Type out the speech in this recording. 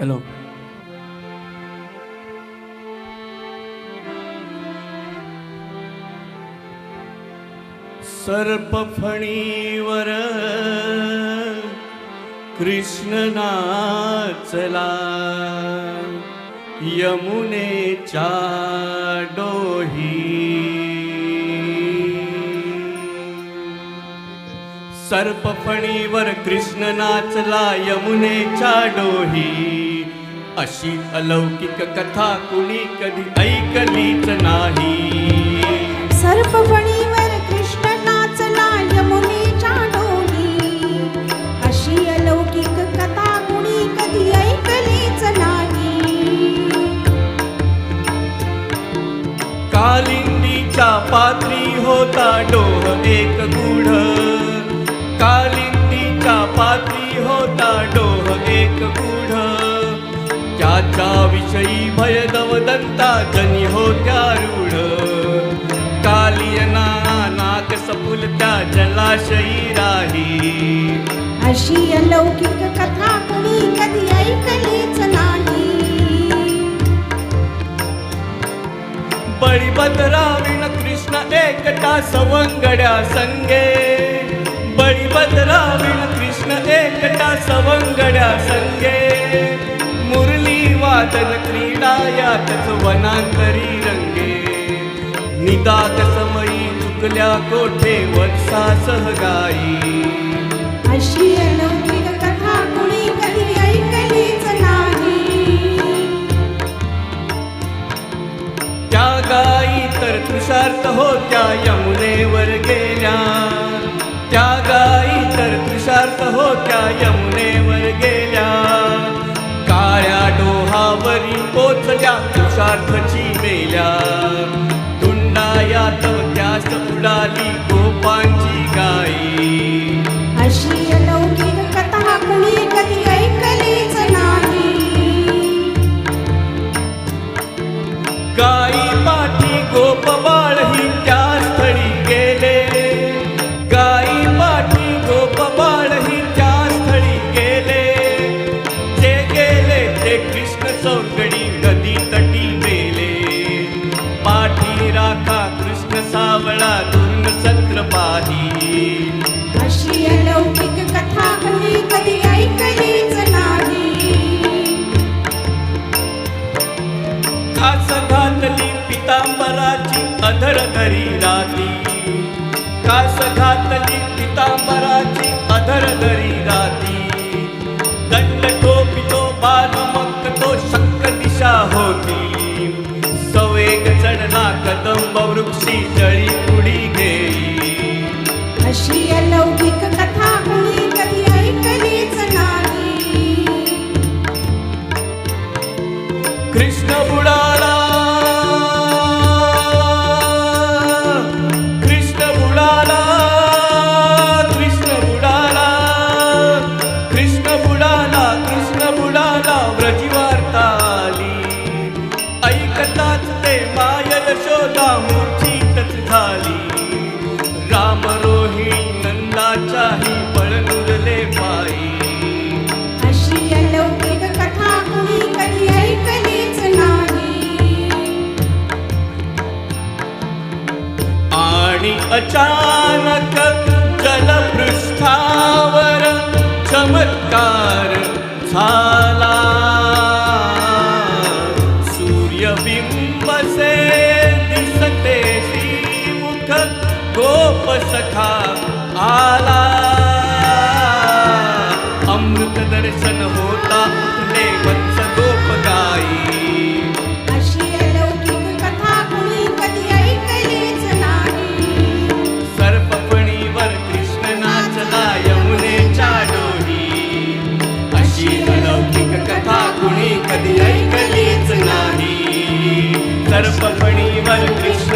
Hello. सर्पफणीवर Krishna नाचला, यमुनेच्या डोही. सर्पफणीवर कृष्ण नाचला, यमुनेच्या डोही. अशी अलौकिक कथा कुणी कधी ऐकलीच नाही. सर्पफणीवर कृष्ण नाचला, यमुनेच्या डोही. अशी अलौकिक कथा कुणी कधी ऐकलीच नाही. कालिंदीच्या पात्री होता डोह एक गूढ. कालिंदीच्या पात्री होता डोह एक गूढ. त्याच्याविषयी भयदवदंता जनी होत्या रूढ. कालियना नाक सपुलत्या जलाशयी राही. अशी अलौकिक कथा कुणी कधी ऐकलीच नाही. बळीभद्राविण कृष्ण एकटा सवंगड्या संगे. बळीभद्राविण कृष्ण एकटा सवंगड्या संगे. मुरली वादन क्रीडा यातच वनांतरी रंगे. निदात समयी चुकल्या कोठे वत्सासह गाई. अशी अलौकिक कथा कुणी कधी ऐकलीच नाही. त्या गाई तर तुषार्थ होत्या यमुनेवर गेल्या. त्या गाई तर तुषार्थ होत्या यमुनेवर गेल्या. काळ्या डोहावरी पोचल्या तुषार्थची मेल्या. तुंडायात त्यास उडाली गोपांची गाई. अशी अलौकिक कथा कुणी कधी ऐकलीच नाही. गाई पाठी गोप बाळही त्या स्थळी गेले. गाई पाठी गोप बाळही त्या स्थळी गेले. जे गेले ते कृष्ण सौगडी नदी तटी मेले. पाठी राखा कृष्ण सावळा दुर्न सत्र पाही. अशी अलौकिक कथा कुणी कधी ऐकलीच नाही. कास घातली पितांबराची अधर धरी राती. कास घातली पितांबराची अधर धरी राती. दंड ठोपितो बाल मग तो शक्क दिशा होती. सवेग चढला कदंब वृक्षी जळी पुढी घेई. अशी अलौकिक कथा कुणी कधी ऐकलीच नाही. कृष्ण बुडाला. कृष्ण बुडाला. कृष्ण बुडाला. कृष्ण बुडाला. कृष्ण बुडाला व्रजी वार्ता आली. ऐकताच ते माय यशोदा मूर्छितच झाली. राम रोहिणी नंदाच्याही पळनुरले पायी. अशी अलौकिक कथा कुणी कधी ऐकलीच नाही. आणि अचानक जलपृष्ठावर चमत्कार झाला. सूर्यबिंबसे दिसते श्रीमुख गोप सखा आला. अमृत दर्शन होता उठले वत्स गोप गाई. अशी अलौकिक कथा कुणी कधी ऐकलीच नाही. सर्पफणीवर कृष्ण नाचला यमुनेच्या डोही. अशी अलौकिक कथा कुणी कधी ऐकलीच नाही. सर्पफणीवर कृष्ण